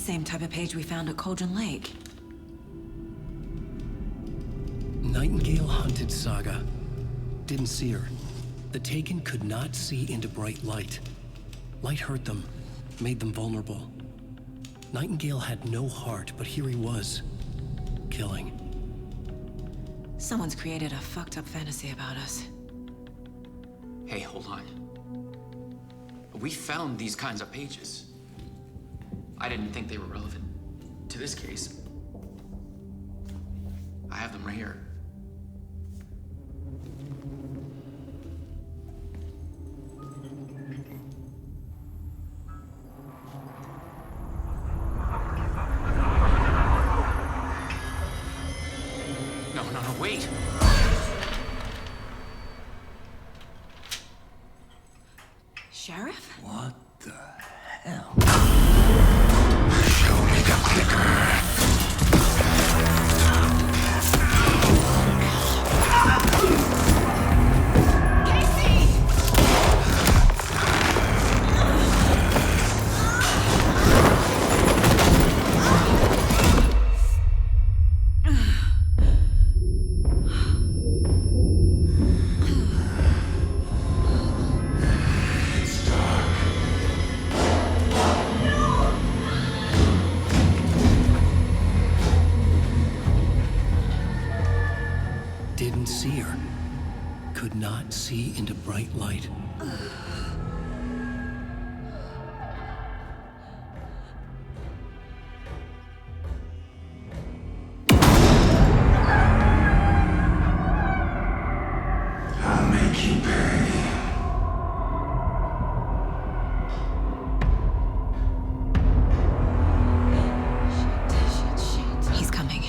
same type of page we found at Cauldron Lake. Nightingale hunted Saga. Didn't see her. The Taken could not see into bright light. Light hurt them, made them vulnerable. Nightingale had no heart, but here he was, killing. Someone's created a fucked up fantasy about us. Hey, hold on. We found these kinds of pages. I didn't think they were relevant to this case. I have them right here. No, wait! Sheriff? What the hell? Show me the clicker. Didn't see her. Could not see into bright light. I'll make you pay. Shit. He's coming.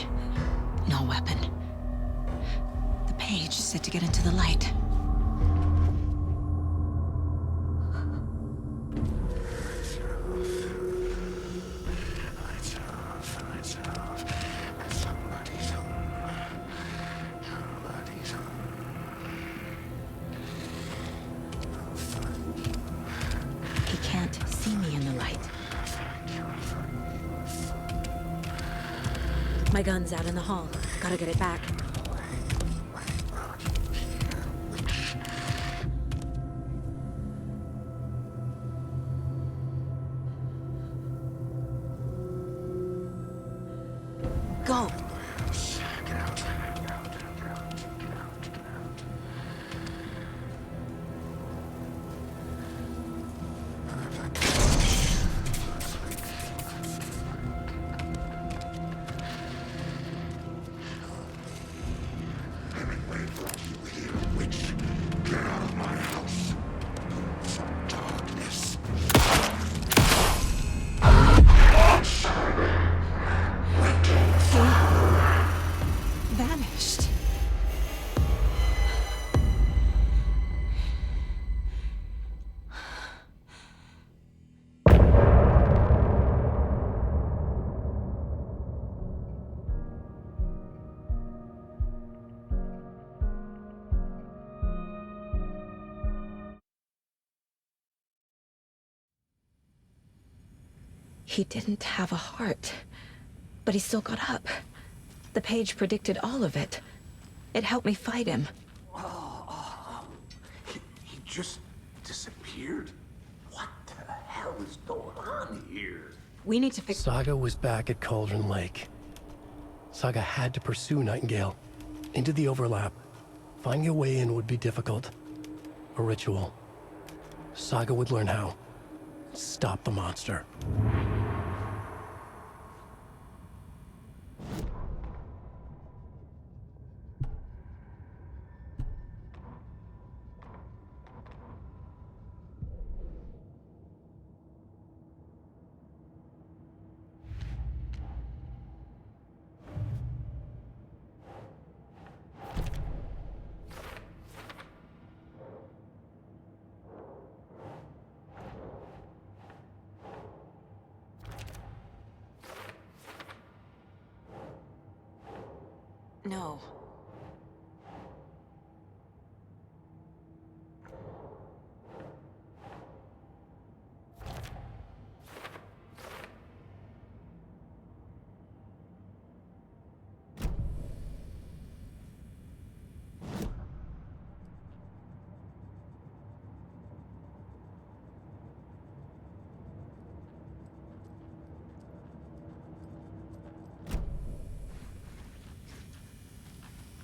No weapon. The page set to get into the light. Lights off. Somebody's home. Somebody's home. He can't see me in the light. My gun's out in the hall. Gotta get it back. Go! Get out. Everybody brought you here, witch. Get out of my house. Some darkness. Vanished. He didn't have a heart, but he still got up. The page predicted all of it. It helped me fight him. He just disappeared? What the hell is going on here? We need to fix... Saga was back at Cauldron Lake. Saga had to pursue Nightingale. Into the overlap. Finding a way in would be difficult. A ritual. Saga would learn how. Stop the monster. No.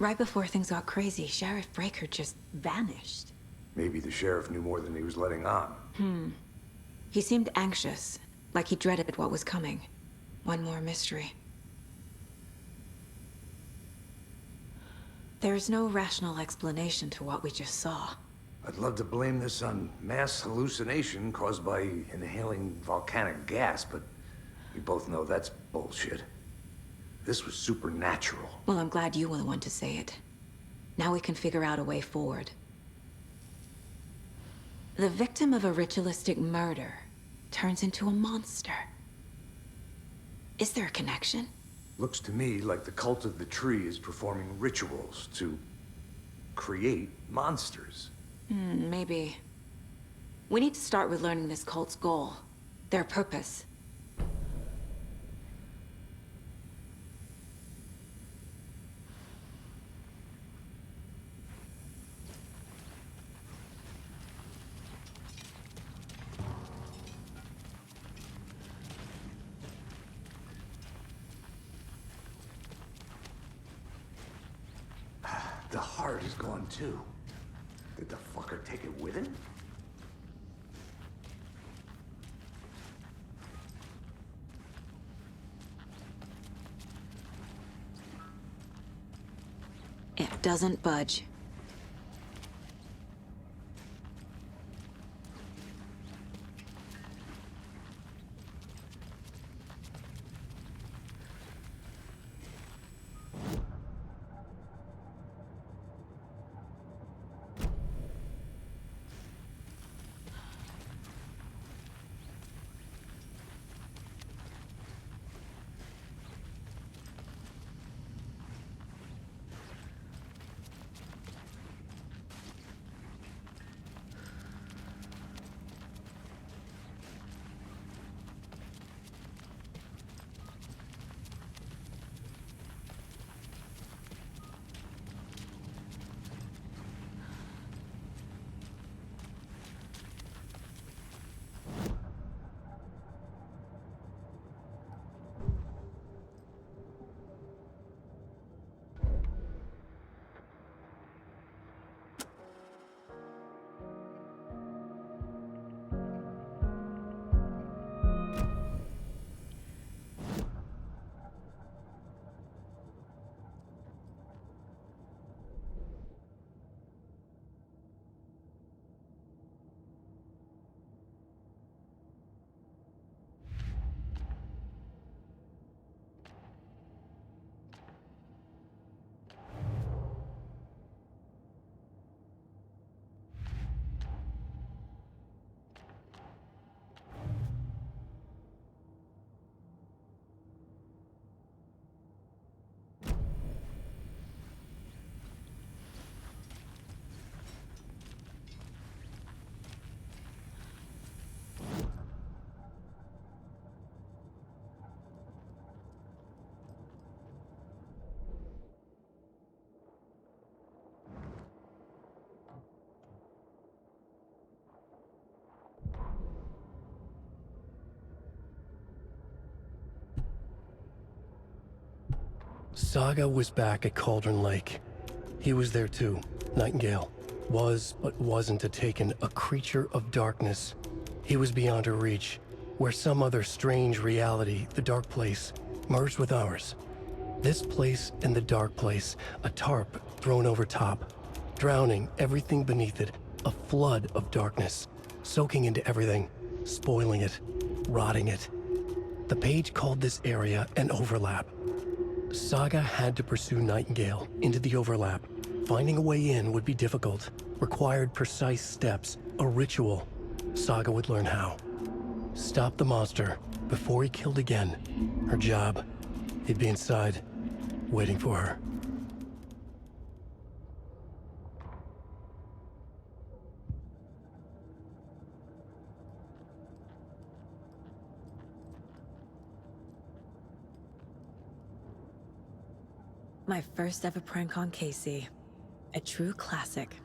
Right before things got crazy, Sheriff Breaker just vanished. Maybe the sheriff knew more than he was letting on. He seemed anxious, like he dreaded what was coming. One more mystery. There's no rational explanation to what we just saw. I'd love to blame this on mass hallucination caused by inhaling volcanic gas, but we both know that's bullshit. This was supernatural. Well, I'm glad you were the one to say it. Now we can figure out a way forward. The victim of a ritualistic murder turns into a monster. Is there a connection? Looks to me like the cult of the tree is performing rituals to create monsters. Maybe. We need to start with learning this cult's goal, their purpose. The heart is gone too. Did the fucker take it with him? It doesn't budge. Saga was back at Cauldron Lake. He was there too. Nightingale was, but wasn't a Taken, a creature of darkness. He was beyond her reach, where some other strange reality, the dark place, merged with ours. This place and the dark place, a tarp thrown over top, drowning everything beneath it, a flood of darkness, soaking into everything, spoiling it, rotting it. The page called this area an overlap. Saga had to pursue Nightingale into the overlap. Finding a way in would be difficult, required precise steps, a ritual. Saga would learn how. Stop the monster before he killed again. Her job, he'd be inside, waiting for her. My first ever prank on Casey. A true classic.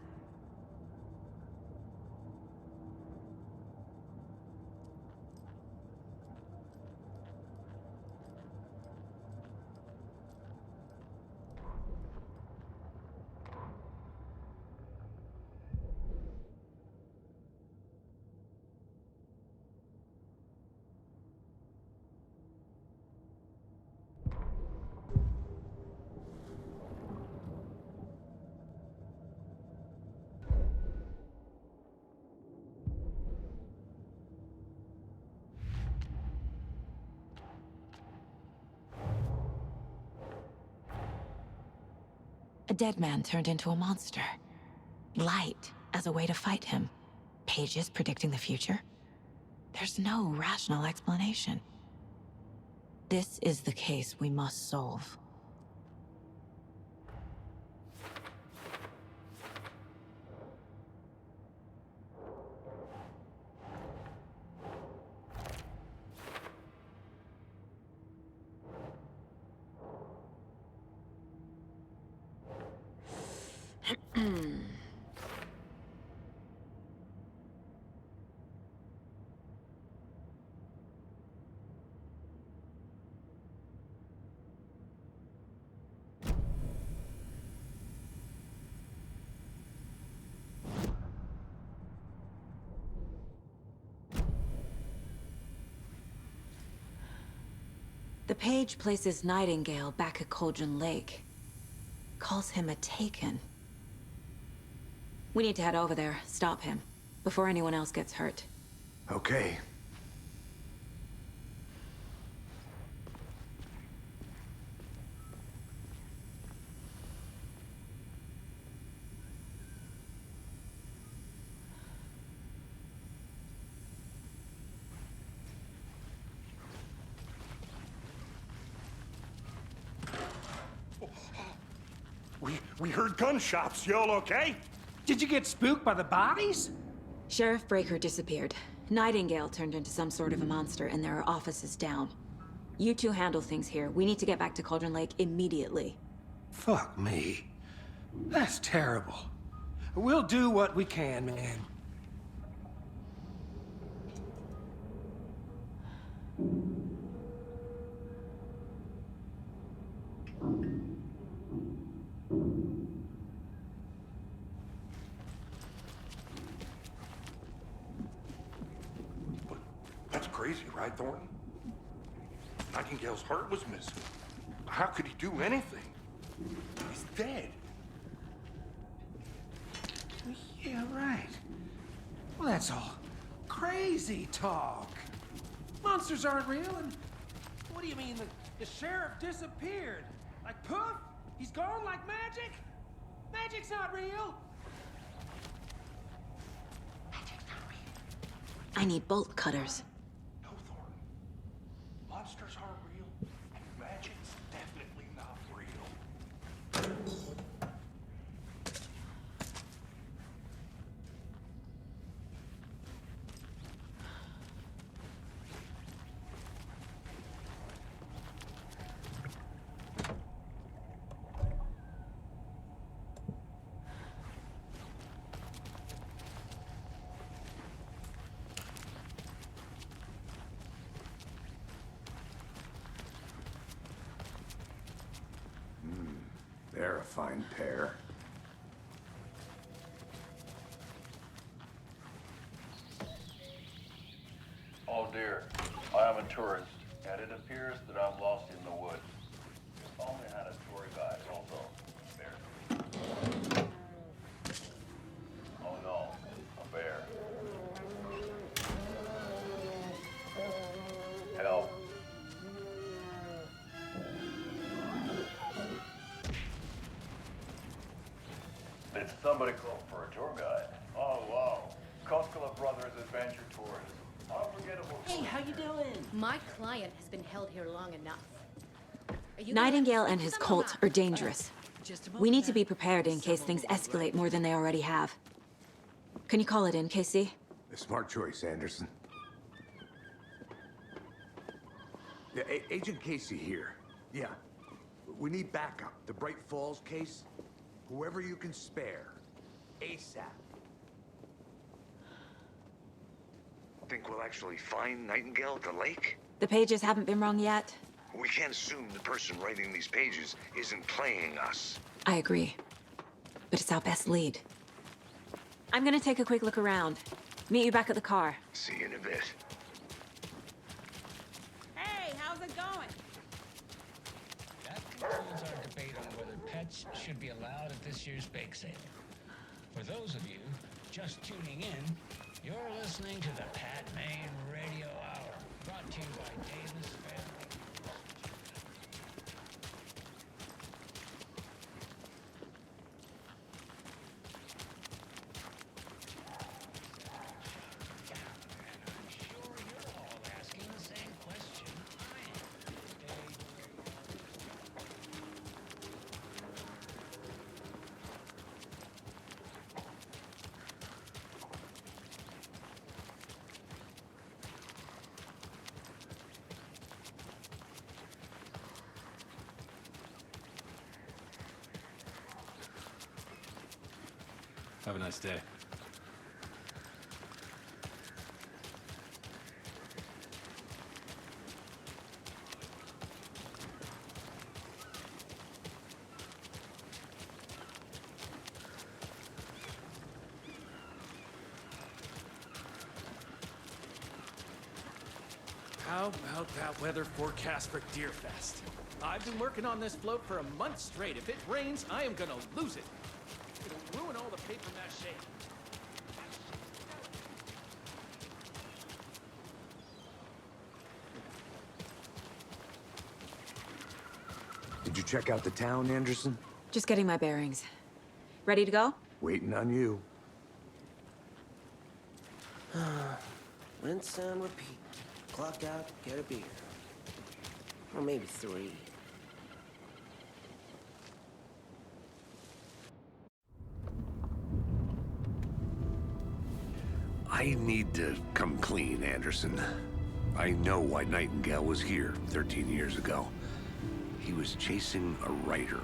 dead man turned into a monster. Light as a way to fight him. Pages predicting the future. There's no rational explanation. This is the case we must solve. The page places Nightingale back at Cauldron Lake. Calls him a Taken. We need to head over there, stop him, before anyone else gets hurt. Okay. We heard gunshots. Y'all okay? Did you get spooked by the bodies? Sheriff Breaker disappeared. Nightingale turned into some sort of a monster, and there are offices down. You two handle things here. We need to get back to Cauldron Lake immediately. Fuck me. That's terrible. We'll do what we can, man. That's crazy, right, Thornton? Nightingale's heart was missing. How could he do anything? He's dead. Yeah, right. Well, that's all crazy talk. Monsters aren't real, and what do you mean the sheriff disappeared? Like poof? He's gone like magic? Magic's not real. I need bolt cutters. No, Thornton. Monsters aren't real, and magic's definitely not real. They're a fine pair. Oh dear, I am a tourist, and it appears that I'm lost in the woods. If only I had a tour guide also. Bear. Oh no, a bear. Help. Did somebody call for a tour guide? Oh wow, Koskela Brothers Adventure Tourism. Unforgettable. Hey, how you doing? My client has been held here long enough. Nightingale and his cult are dangerous. We need to be prepared in case things escalate more than they already have. Can you call it in, KC? A smart choice, Anderson. Yeah, Agent Casey here. Yeah. We need backup. The Bright Falls case. Whoever you can spare. ASAP. Think we'll actually find Nightingale at the lake? The pages haven't been rung yet. We can't assume the person writing these pages isn't playing us. I agree. But it's our best lead. I'm gonna take a quick look around. Meet you back at the car. See you in a bit. Hey, how's it going? That concludes our debate on whether pets should be allowed at this year's bake sale. For those of you just tuning in, you're listening to the Pat Maine Radio Hour, brought to you by Davis Family. Have a nice day. How about that weather forecast for Deerfest? I've been working on this float for a month straight. If it rains, I am gonna lose it. It'll ruin all the paper mache. Did you check out the town, Anderson? Just getting my bearings. Ready to go? Waiting on you. Rinse and repeat. Clock out, get a beer. Or maybe 3. I need to come clean, Anderson. I know why Nightingale was here 13 years ago. He was chasing a writer,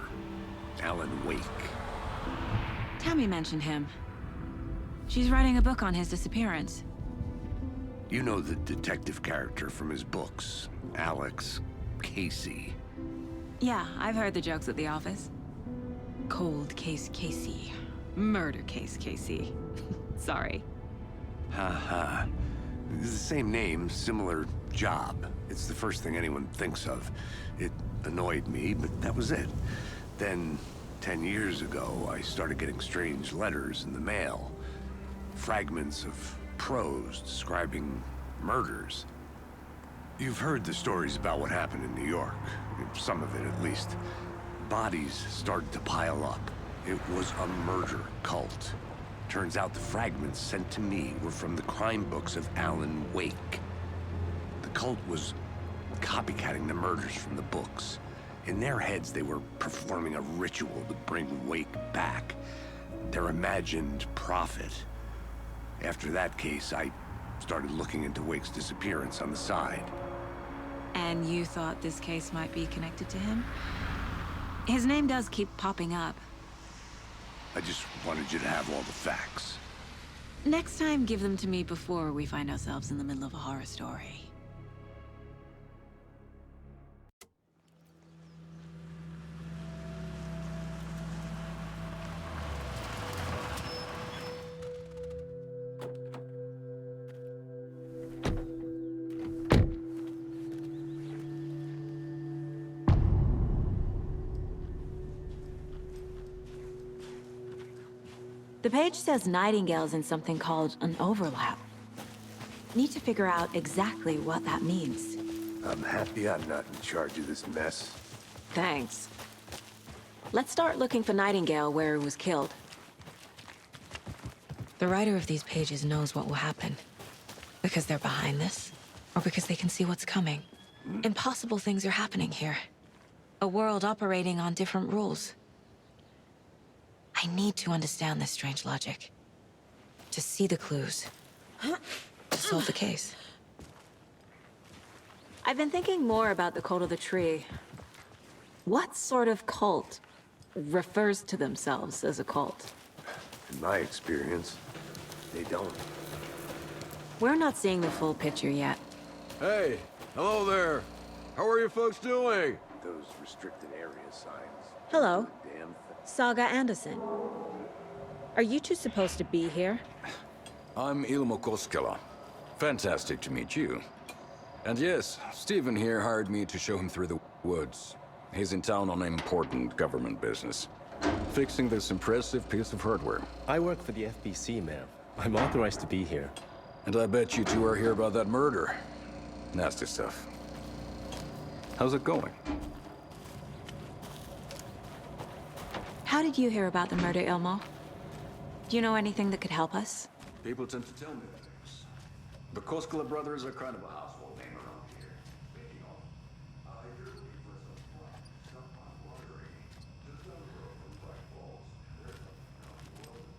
Alan Wake. Tammy mentioned him. She's writing a book on his disappearance. You know the detective character from his books, Alex Casey. Yeah, I've heard the jokes at the office. Cold case Casey. Murder case Casey. Sorry. Ha ha. It's the same name, similar job. It's the first thing anyone thinks of. It annoyed me, but that was it. Then, 10 years ago, I started getting strange letters in the mail. Fragments of prose describing murders. You've heard the stories about what happened in New York. Some of it, at least. Bodies started to pile up. It was a murder cult. Turns out the fragments sent to me were from the crime books of Alan Wake. The cult was copycatting the murders from the books. In their heads, they were performing a ritual to bring Wake back. Their imagined prophet. After that case, I started looking into Wake's disappearance on the side. And you thought this case might be connected to him? His name does keep popping up. I just wanted you to have all the facts. Next time, give them to me before we find ourselves in the middle of a horror story. The page says Nightingale's in something called an overlap. Need to figure out exactly what that means. I'm happy I'm not in charge of this mess. Thanks. Let's start looking for Nightingale where he was killed. The writer of these pages knows what will happen. Because they're behind this, or because they can see what's coming. Impossible things are happening here. A world operating on different rules. I need to understand this strange logic. To see the clues. To solve the case. I've been thinking more about the cult of the tree. What sort of cult refers to themselves as a cult? In my experience, they don't. We're not seeing the full picture yet. Hey, hello there. How are you folks doing? Those restricted area signs. Hello. Damn thing. Saga Anderson. Are you two supposed to be here? I'm Ilmo Koskela. Fantastic to meet you. And yes, Stephen here hired me to show him through the woods. He's in town on important government business. Fixing this impressive piece of hardware. I work for the FBC, ma'am. I'm authorized to be here. And I bet you two are here about that murder. Nasty stuff. How's it going? How did you hear about the murder, Ilmo? Do you know anything that could help us? People tend to tell me things. The Koskela brothers are kind of a household name around here.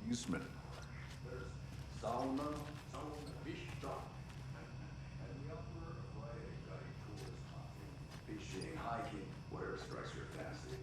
Eastman. There's sauna, Vishta. And we offer a variety of exotic tours, fishing, hiking, whatever strikes your fancy.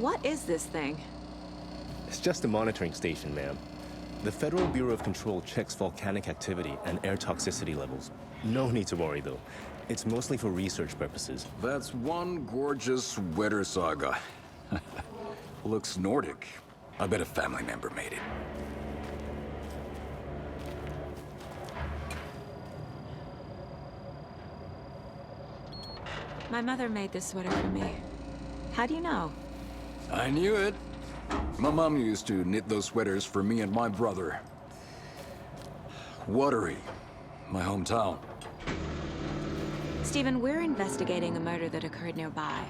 What is this thing? It's just a monitoring station, ma'am. The Federal Bureau of Control checks volcanic activity and air toxicity levels. No need to worry, though. It's mostly for research purposes. That's one gorgeous weather saga. Looks Nordic. I bet a family member made it. My mother made this sweater for me. How do you know? I knew it. My mom used to knit those sweaters for me and my brother. Watery, my hometown. Stephen, we're investigating a murder that occurred nearby.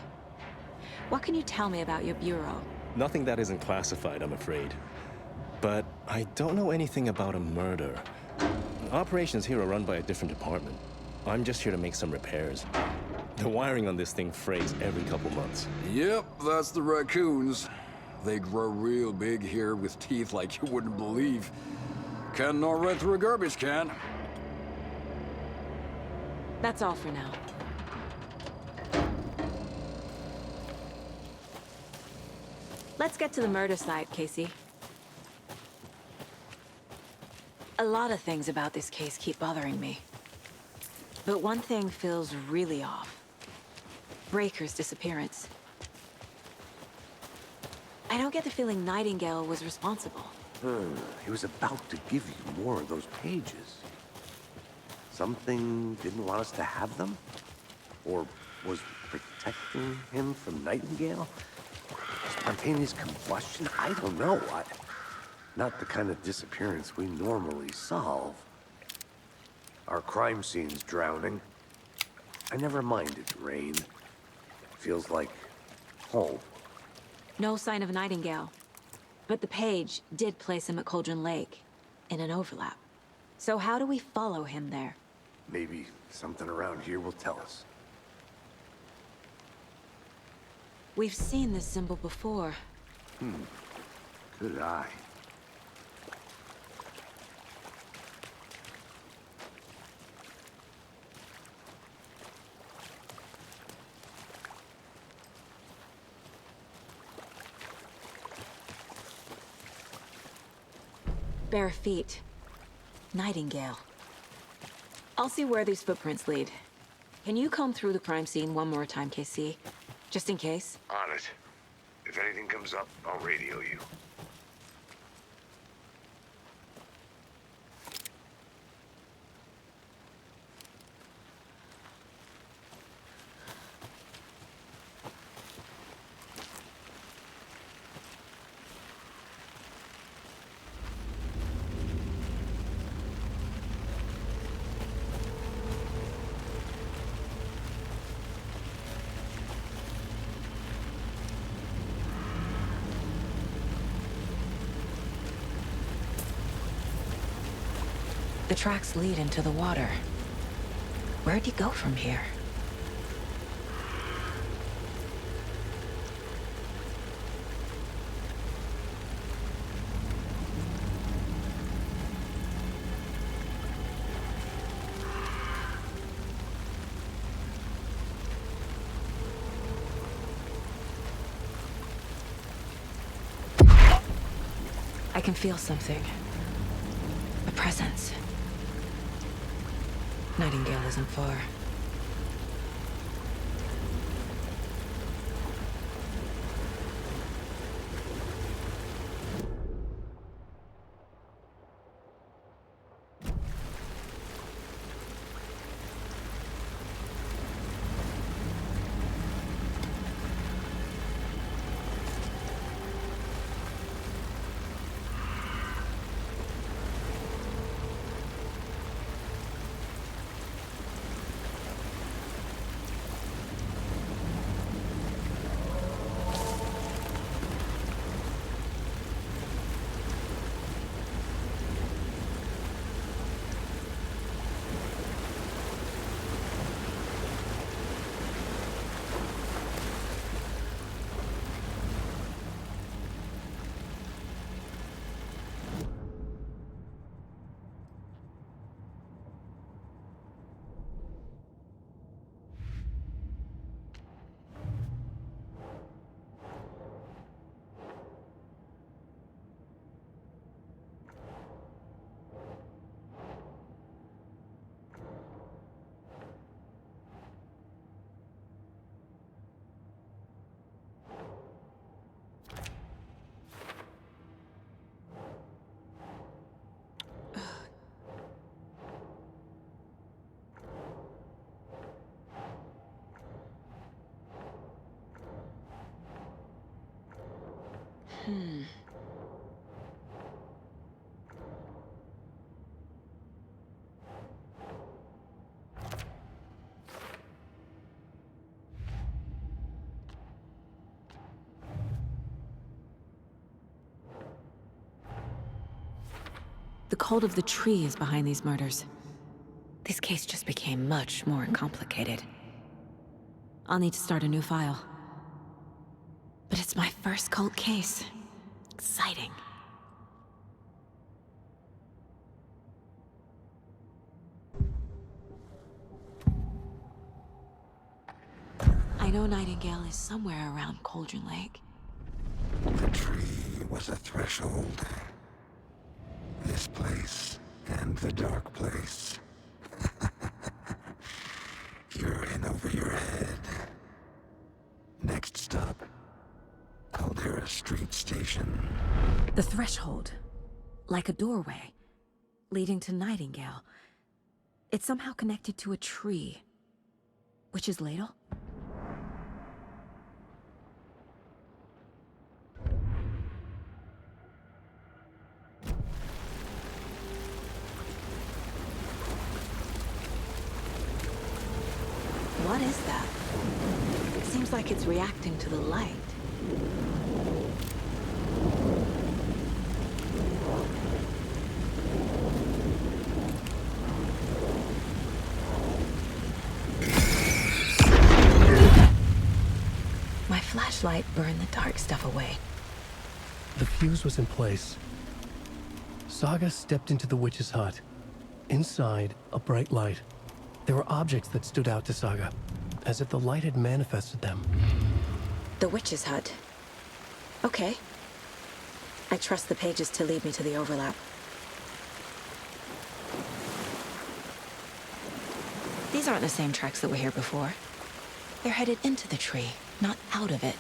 What can you tell me about your bureau? Nothing that isn't classified, I'm afraid. But I don't know anything about a murder. Operations here are run by a different department. I'm just here to make some repairs. The wiring on this thing frays every couple months. Yep, that's the raccoons. They grow real big here with teeth like you wouldn't believe. Can't gnaw right through a garbage can. That's all for now. Let's get to the murder site, Casey. A lot of things about this case keep bothering me. But one thing feels really off. Breaker's disappearance. I don't get the feeling Nightingale was responsible. He was about to give you more of those pages. Something didn't want us to have them? Or was protecting him from Nightingale? Spontaneous combustion? I don't know. Not the kind of disappearance we normally solve. Our crime scene's drowning. I never minded rain. Feels like home. No sign of Nightingale. But the page did place him at Cauldron Lake, in an overlap. So how do we follow him there? Maybe something around here will tell us. We've seen this symbol before. Good eye. Bare feet. Nightingale. I'll see where these footprints lead. Can you comb through the crime scene one more time, KC? Just in case? On it. If anything comes up, I'll radio you. The tracks lead into the water. Where'd he go from here? I can feel something. A presence. Nightingale isn't far. The cult of the tree is behind these murders. This case just became much more complicated. I'll need to start a new file. But it's my first cult case. Exciting. I know Nightingale is somewhere around Cauldron Lake. The tree was a threshold. This place and the dark place. You're in over your head. Next stop, Caldera Street Station. The threshold. Like a doorway. Leading to Nightingale. It's somehow connected to a tree. Witch's Ladle? What is that? It seems like it's reacting to the light. My flashlight burned the dark stuff away. The fuse was in place. Saga stepped into the witch's hut. Inside, a bright light. There were objects that stood out to Saga, as if the light had manifested them. The witch's hut. Okay. I trust the pages to lead me to the overlap. These aren't the same tracks that were here before. They're headed into the tree, not out of it.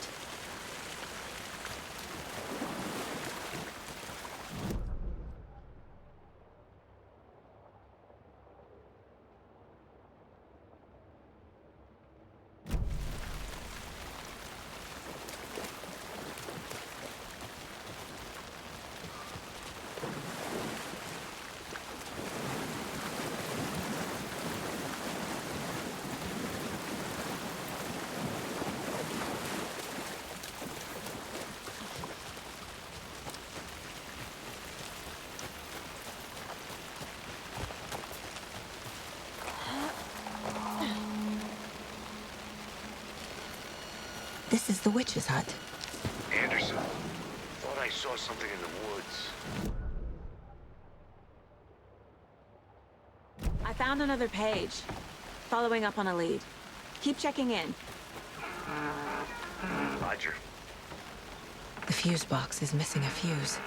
This is the witch's hut. Anderson, thought I saw something in the woods. I found another page. Following up on a lead. Keep checking in. Roger. The fuse box is missing a fuse.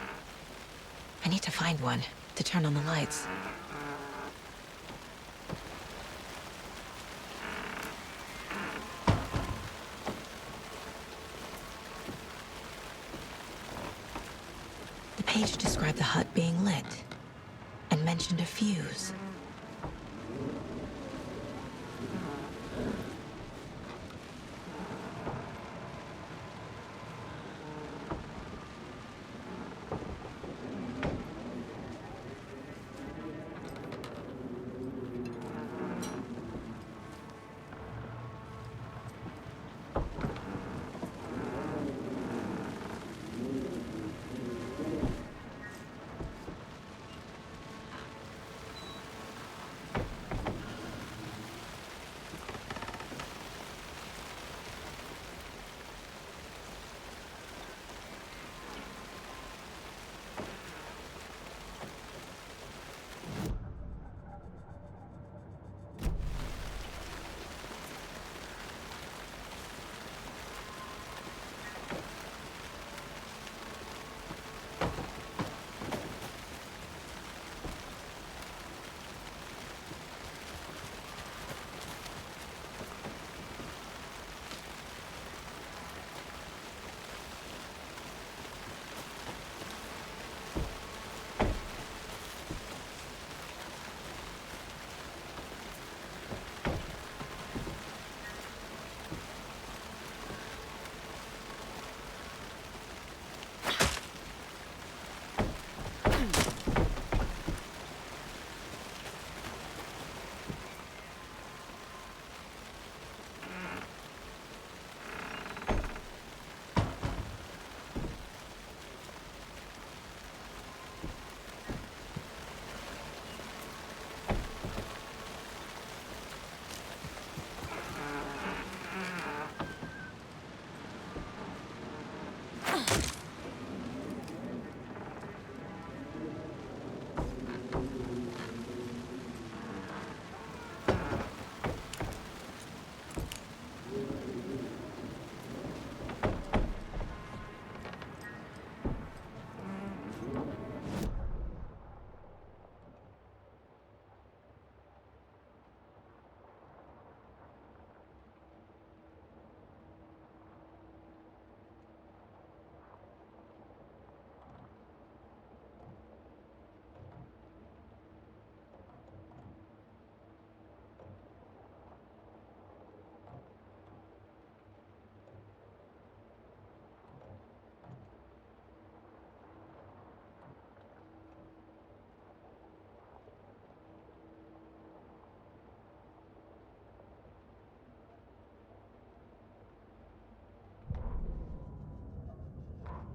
I need to find one to turn on the lights. The page described the hut being lit and mentioned a fuse.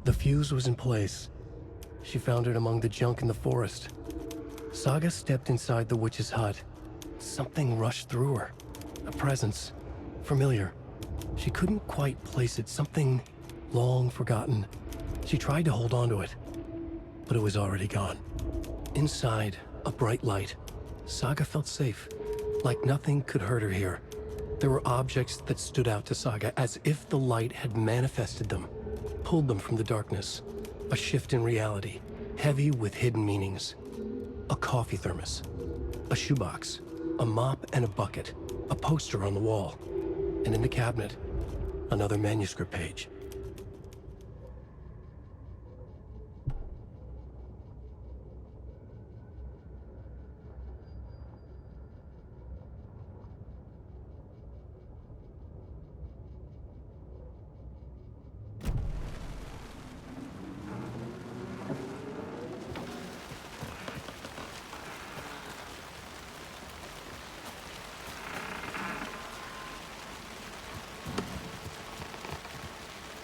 The fuse was in place. She found it among the junk in the forest. Saga stepped inside the witch's hut. Something rushed through her. A presence. Familiar. She couldn't quite place it. Something long forgotten. She tried to hold on to it, but it was already gone. Inside, a bright light. Saga felt safe, like nothing could hurt her here. There were objects that stood out to Saga, as if the light had manifested them, pulled them from the darkness. A shift in reality, heavy with hidden meanings. A coffee thermos, a shoebox, a mop and a bucket, a poster on the wall, and in the cabinet, another manuscript page.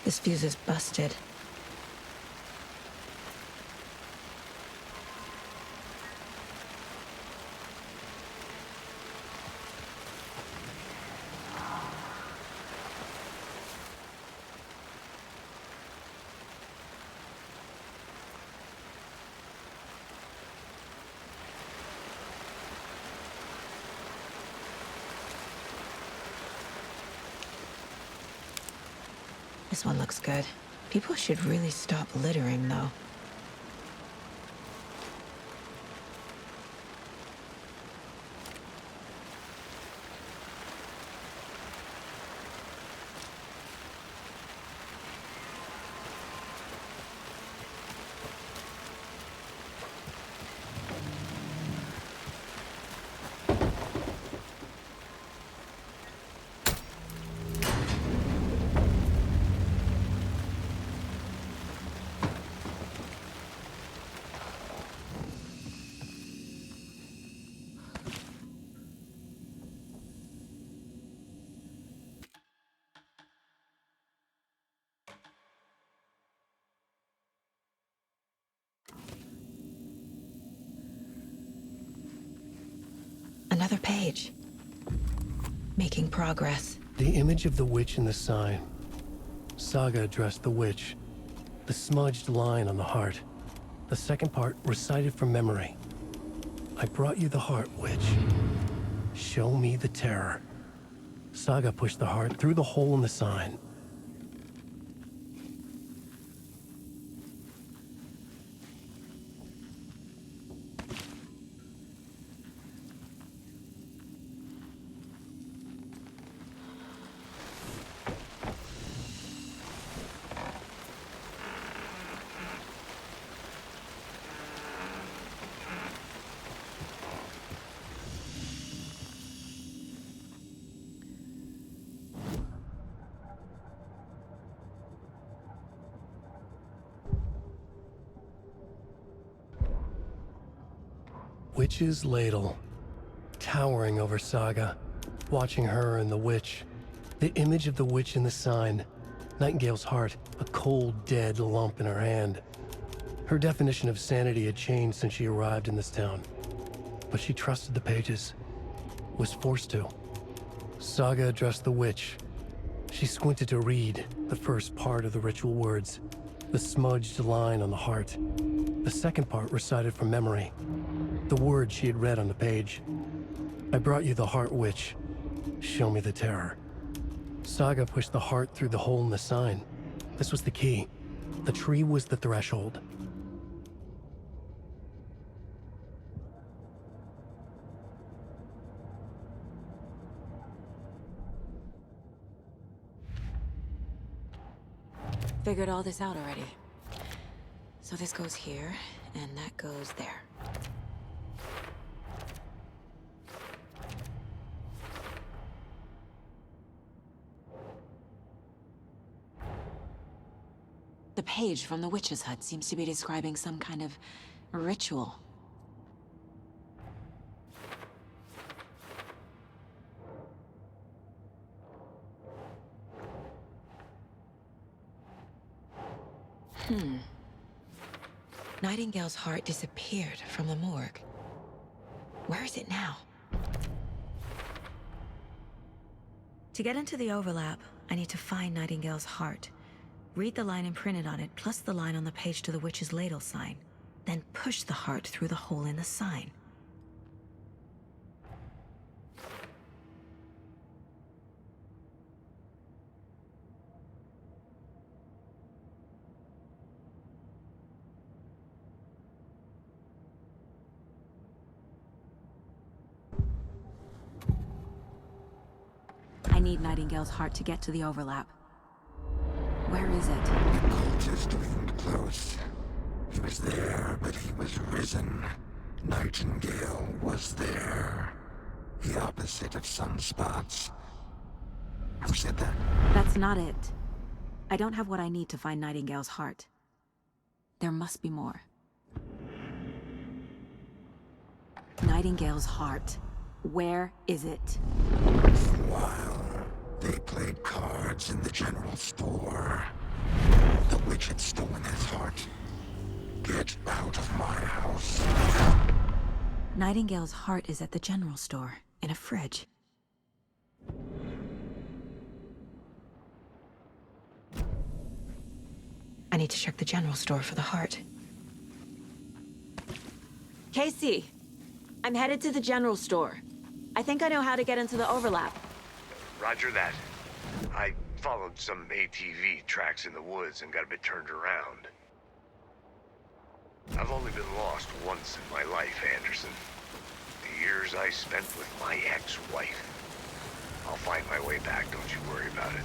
This fuse is busted. This one looks good. People should really stop littering, though. Another page. Making progress. The image of the witch in the sign. Saga addressed the witch. The smudged line on the heart. The second part recited from memory. I brought you the heart, witch. Show me the terror. Saga pushed the heart through the hole in the sign. Witch's ladle, towering over Saga, watching her and the witch. The image of the witch in the sign, Nightingale's heart, a cold, dead lump in her hand. Her definition of sanity had changed since she arrived in this town, but she trusted the pages, was forced to. Saga addressed the witch. She squinted to read the first part of the ritual words, the smudged line on the heart. The second part recited from memory, the words she had read on the page. I brought you the heart, witch. Show me the terror. Saga pushed the heart through the hole in the sign. This was the key. The tree was the threshold. Figured all this out already. So this goes here, and that goes there. The page from the witch's hut seems to be describing some kind of ritual. Nightingale's heart disappeared from the morgue. Where is it now? To get into the overlap, I need to find Nightingale's heart. Read the line imprinted on it, plus the line on the page to the witch's ladle sign. Then push the heart through the hole in the sign. I need Nightingale's heart to get to the overlap. Where is it? The cultist leaned close. He was there, but he was risen. Nightingale was there. The opposite of sunspots. Who said that? That's not it. I don't have what I need to find Nightingale's heart. There must be more. Nightingale's heart. Where is it? For a while, they played cards in the general store. The witch had stolen his heart. Get out of my house. Nightingale's heart is at the general store, in a fridge. I need to check the general store for the heart. Casey, I'm headed to the general store. I think I know how to get into the overlap. Roger that. I followed some ATV tracks in the woods and got a bit turned around. I've only been lost once in my life, Anderson. The years I spent with my ex-wife. I'll find my way back, don't you worry about it.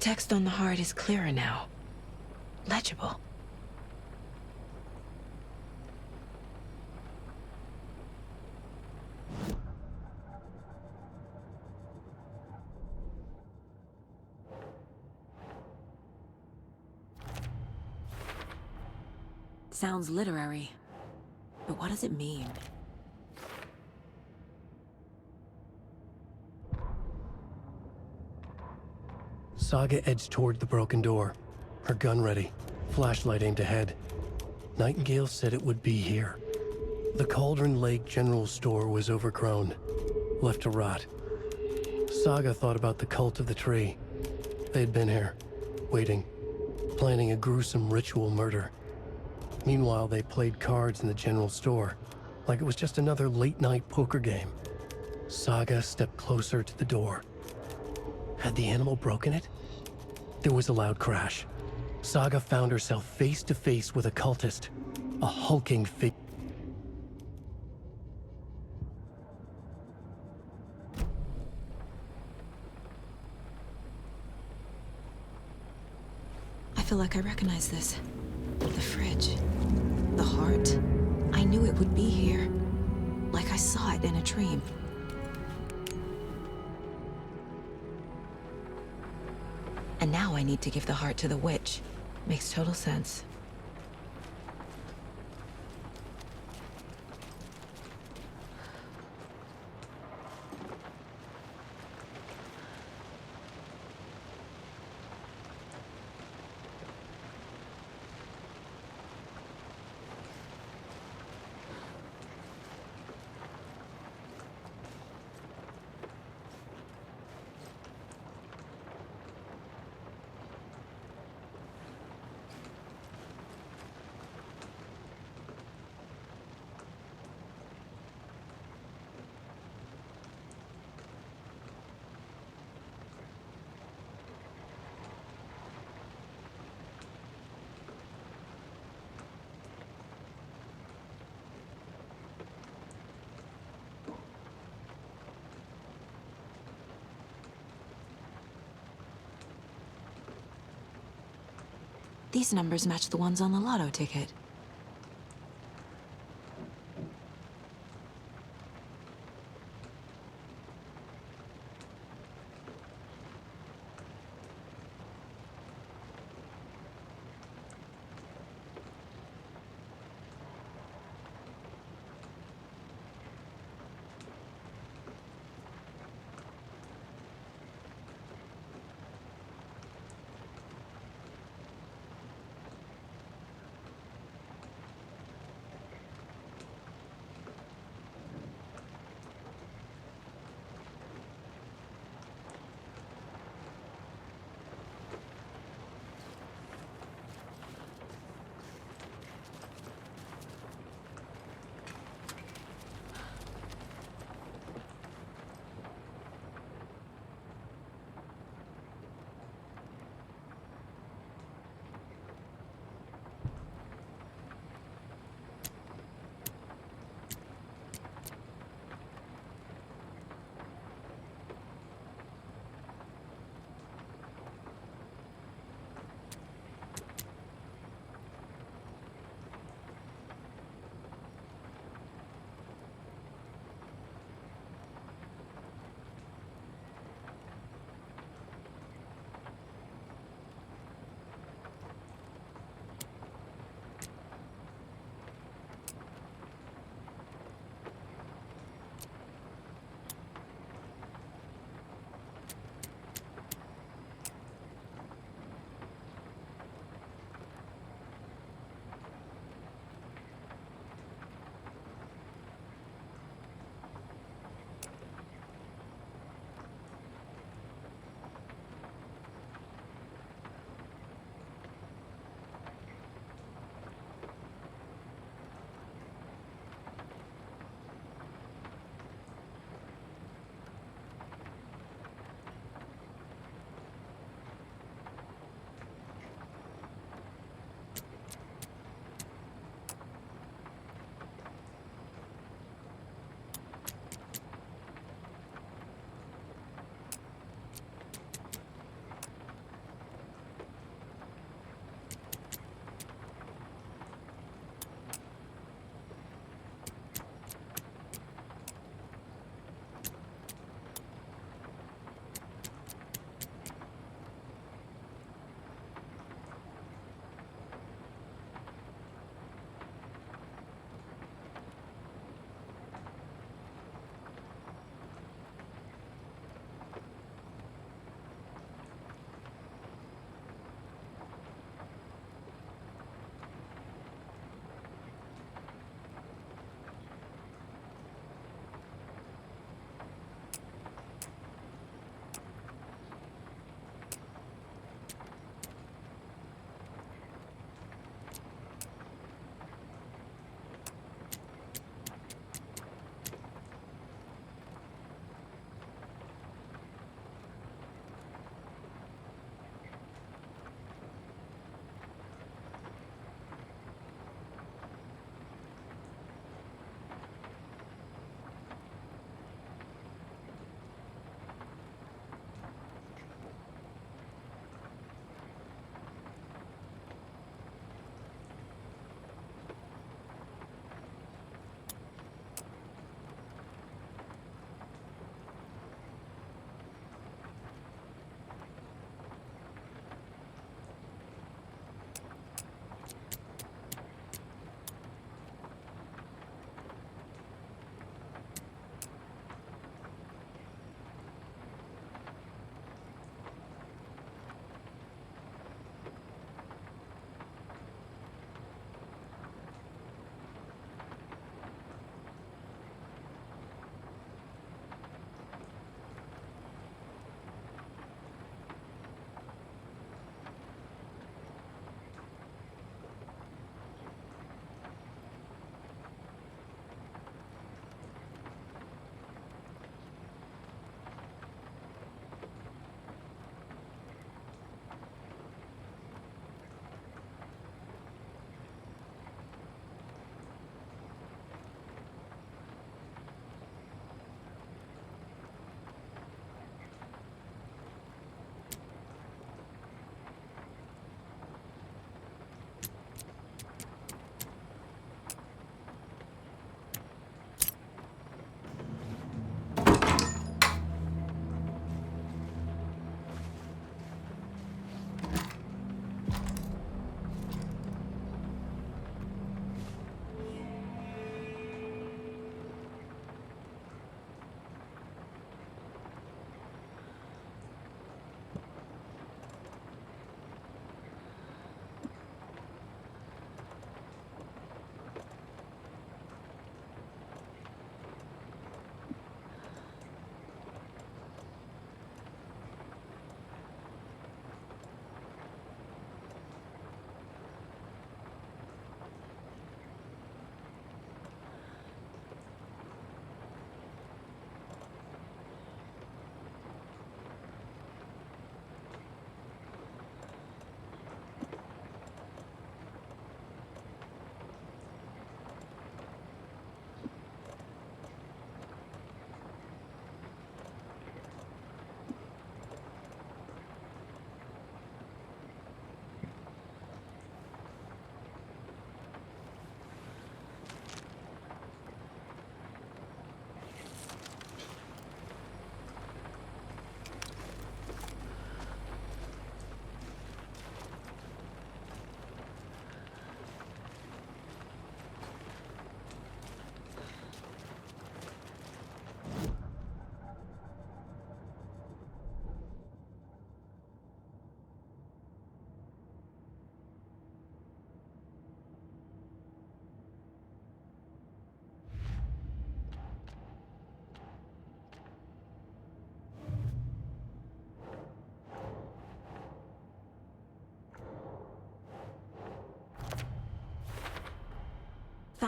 text on the heart is clearer now. Legible. Sounds literary. But what does it mean? Saga edged toward the broken door, her gun ready, flashlight aimed ahead. Nightingale said it would be here. The Cauldron Lake General Store was overgrown, left to rot. Saga thought about the cult of the tree. They'd been here, waiting, planning a gruesome ritual murder. Meanwhile, they played cards in the general store, like it was just another late-night poker game. Saga stepped closer to the door. Had the animal broken it? There was a loud crash. Saga found herself face to face with a cultist, a hulking figure. I feel like I recognize this. The fridge. The heart. I knew it would be here. Like I saw it in a dream. And now I need to give the heart to the witch. Makes total sense. These numbers match the ones on the lotto ticket.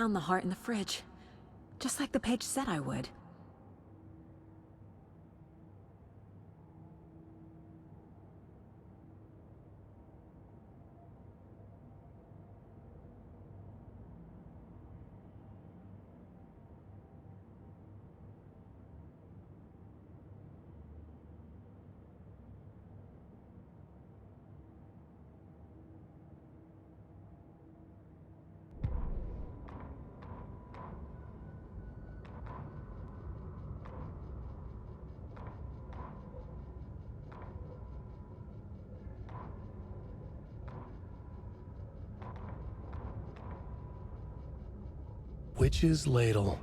found the heart in the fridge. Just like the page said I would. Witch's ladle,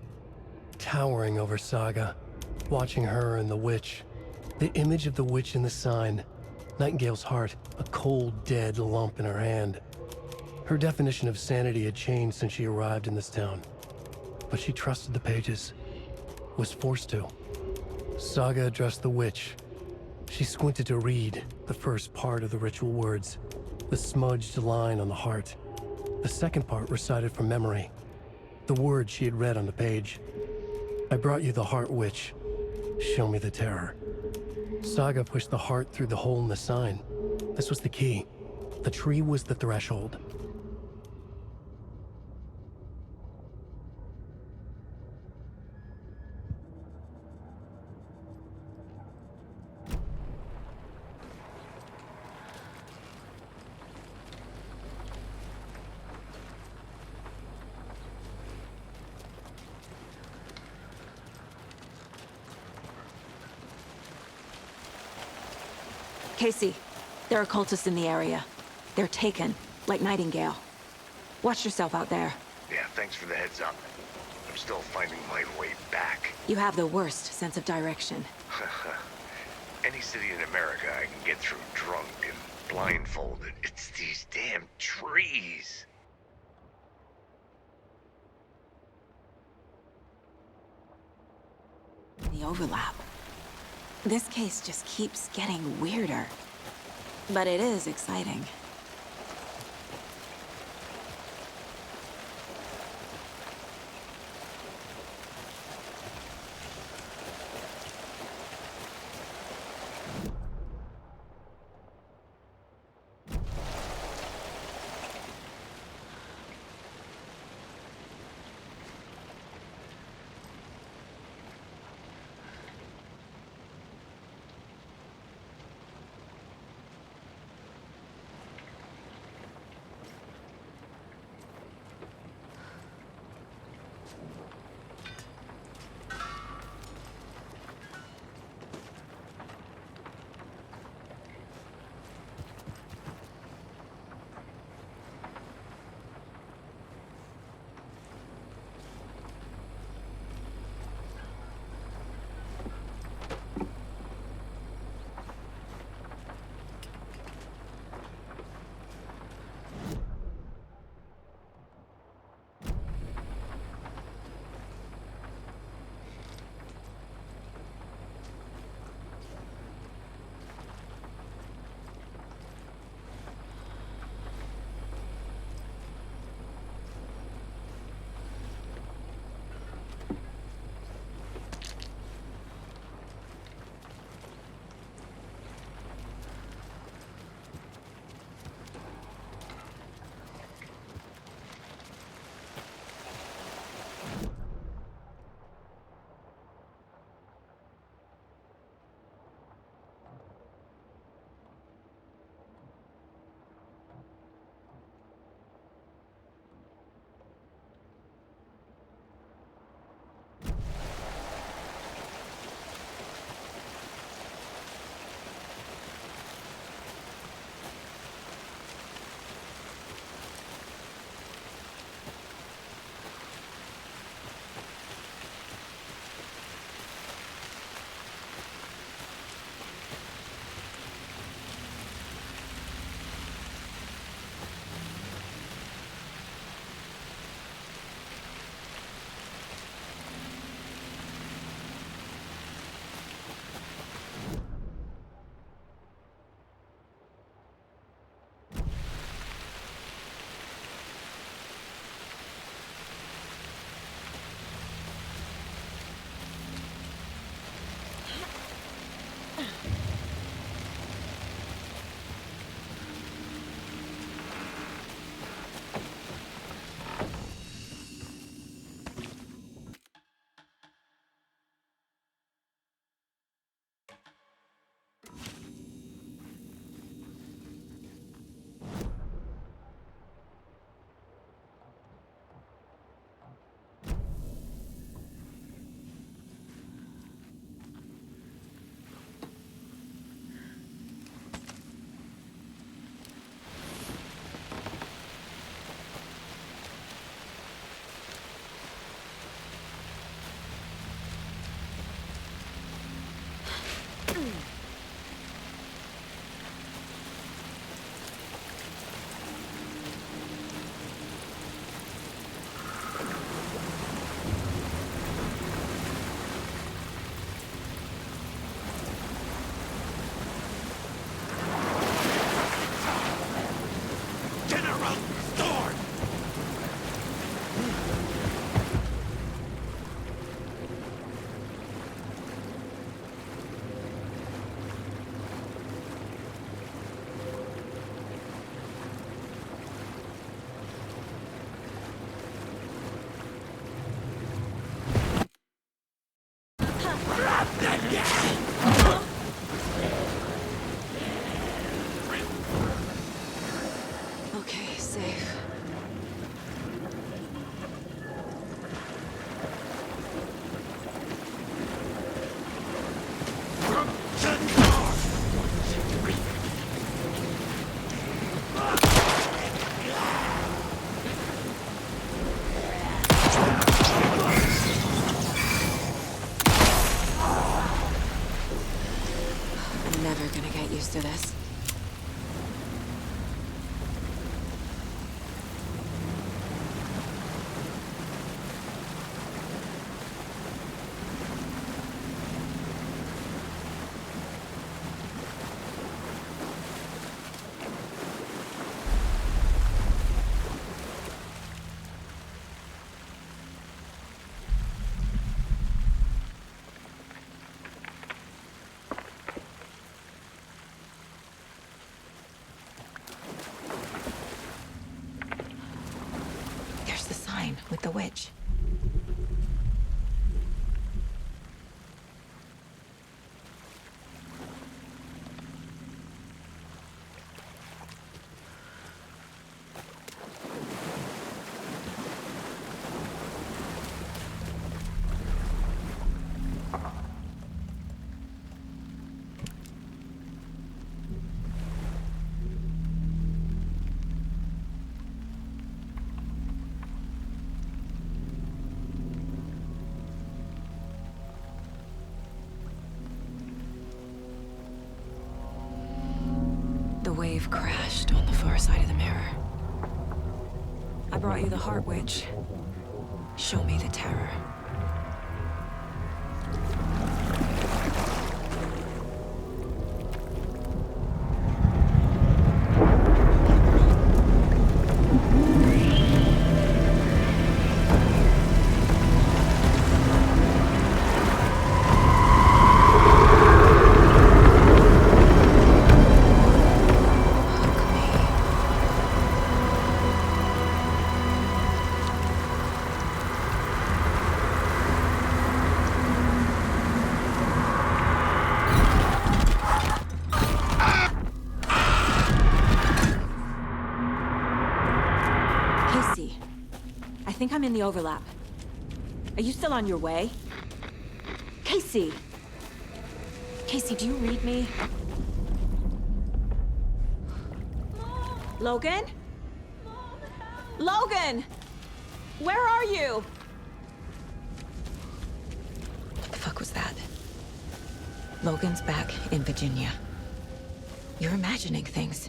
towering over Saga, watching her and the witch. The image of the witch in the sign, Nightingale's heart, a cold, dead lump in her hand. Her definition of sanity had changed since she arrived in this town, but she trusted the pages, was forced to. Saga addressed the witch. She squinted to read the first part of the ritual words, the smudged line on the heart. The second part recited from memory, the words she had read on the page. I brought you the heart, witch. Show me the terror. Saga pushed the heart through the hole in the sign. This was the key. The tree was the threshold. Casey, there are cultists in the area. They're taken, like Nightingale. Watch yourself out there. Yeah, thanks for the heads up. I'm still finding my way back. You have the worst sense of direction. Any city in America I can get through drunk and blindfolded. It's these damn trees. The overlap. This case just keeps getting weirder. But it is exciting. never gonna get used to this. With the witch. The wave crashed on the far side of the mirror. I brought you the Heart Witch. Show me the terror. I think I'm in the overlap. Are you still on your way? Casey! Casey, do you read me? Mom. Logan? Mom, Logan! Where are you? What the fuck was that? Logan's back in Virginia. You're imagining things.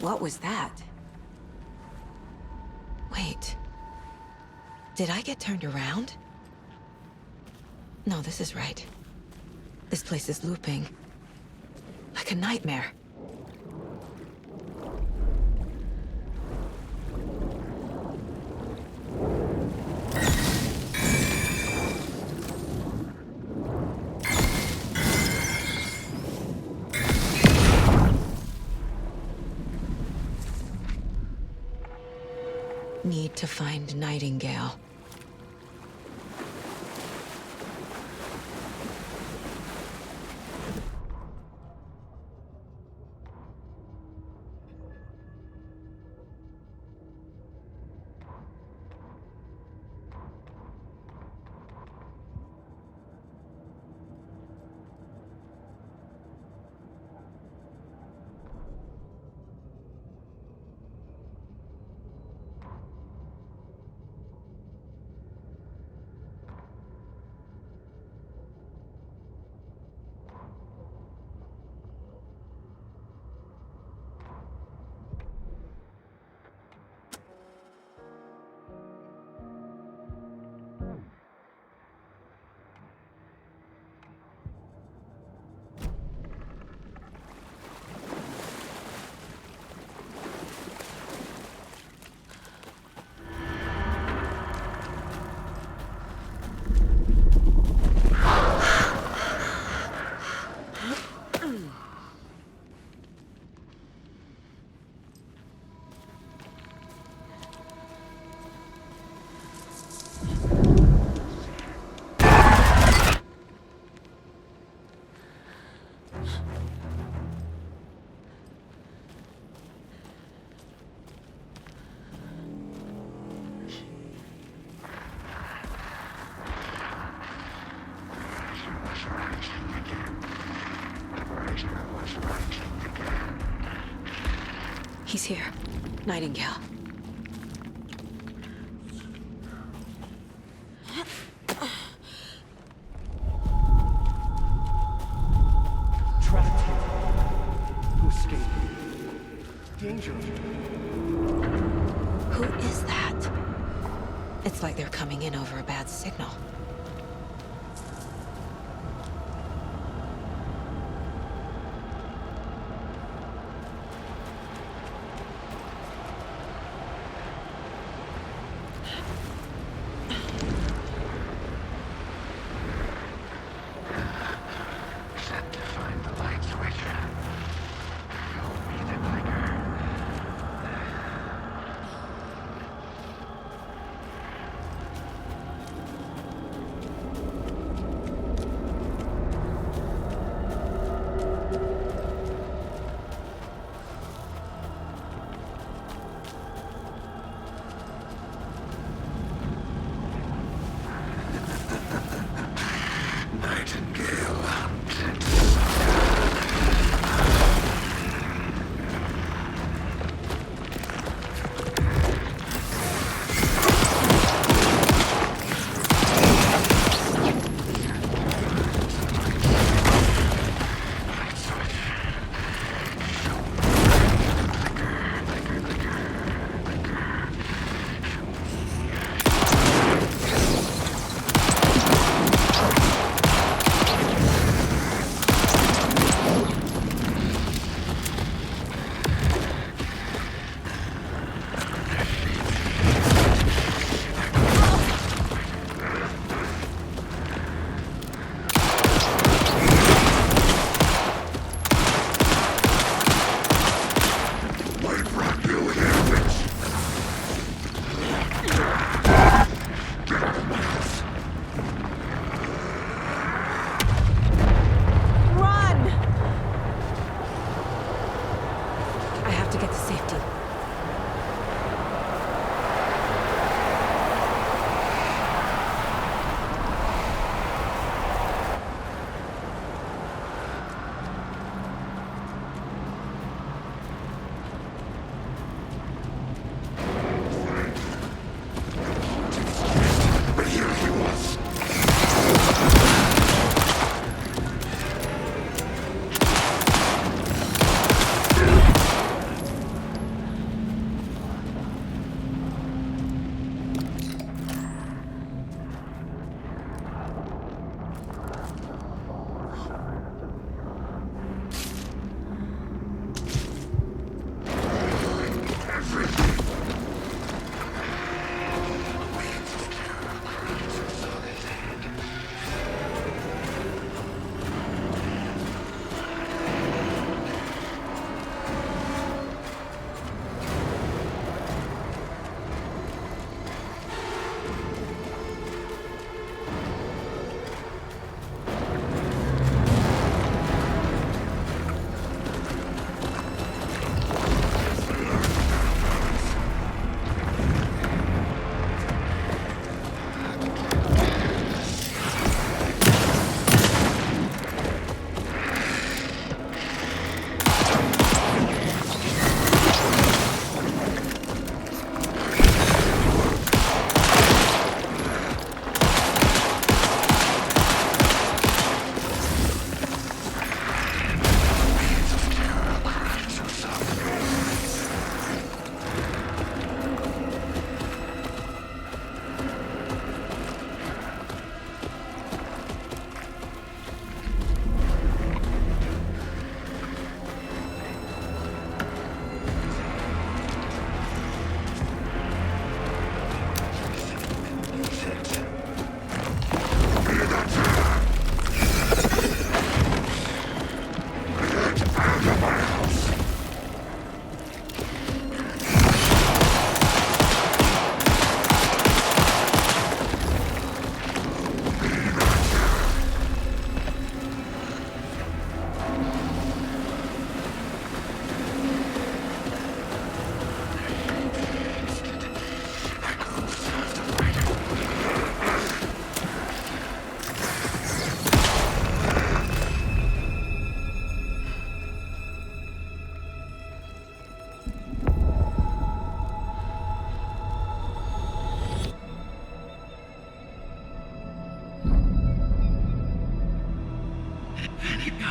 What was that? Wait. Did I get turned around? No, this is right. This place is looping. Like a nightmare. Need to find Nightingale. rising again. The Ryzen was rising again. He's here. Nightingale. Trapped here. To escape. Danger. Who is that? It's like they're coming in over a bad signal. Set to find the light switch. You'll be the clicker.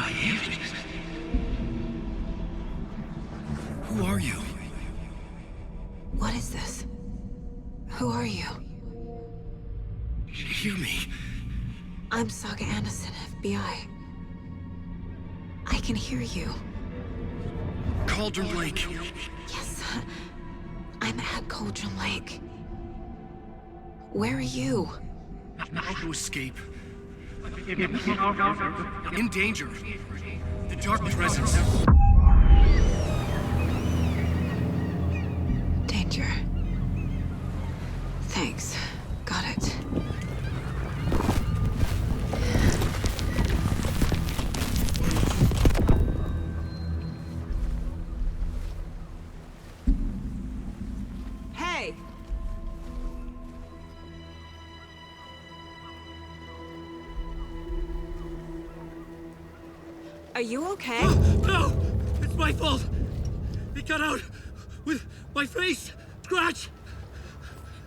I am. Who are you? What is this? Who are you? Hear me. I'm Saga Anderson, FBI. I can hear you. Cauldron Lake. Yes, I'm at Cauldron Lake. Where are you? How to escape. In danger. The dark presence. Danger. Thanks. Got it. Hey! Are you okay? No! It's my fault! It got out with my face! Scratch!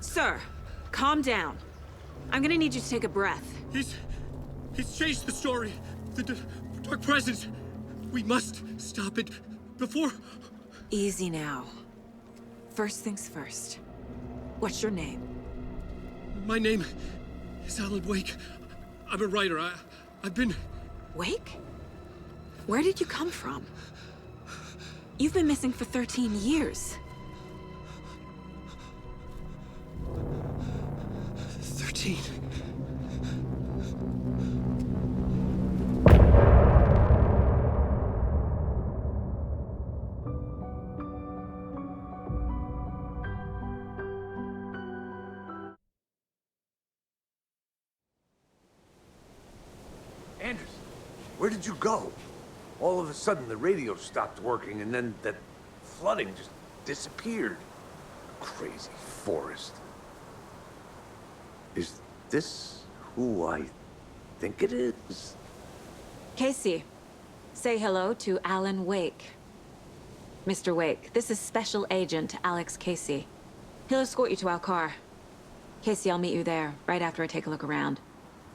Sir, calm down. I'm gonna need you to take a breath. He's changed the story. The dark presence. We must stop it before... Easy now. First things first. What's your name? My name is Alan Wake. I'm a writer. I've been... Wake? Where did you come from? You've been missing for 13 years. 13. Anderson, where did you go? All of a sudden, the radio stopped working, and then that flooding just disappeared. Crazy forest. Is this who I think it is? Casey, say hello to Alan Wake. Mr. Wake, this is Special Agent Alex Casey. He'll escort you to our car. Casey, I'll meet you there, right after I take a look around.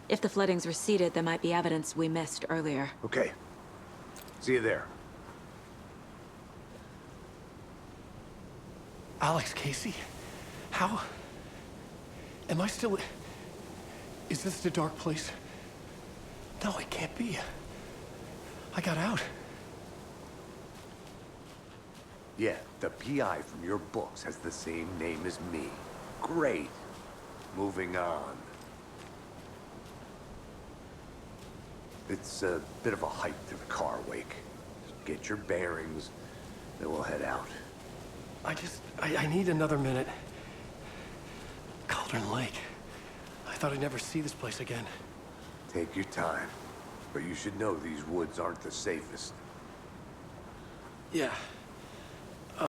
If the flooding's receded, there might be evidence we missed earlier. Okay. See you there. Alex Casey? How? Am I still... Is this the dark place? No, it can't be. I got out. Yeah, the PI from your books has the same name as me. Great. Moving on. It's a bit of a hike to the car, Wake. Just get your bearings, then we'll head out. I need another minute. Cauldron Lake. I thought I'd never see this place again. Take your time. But you should know these woods aren't the safest. Yeah,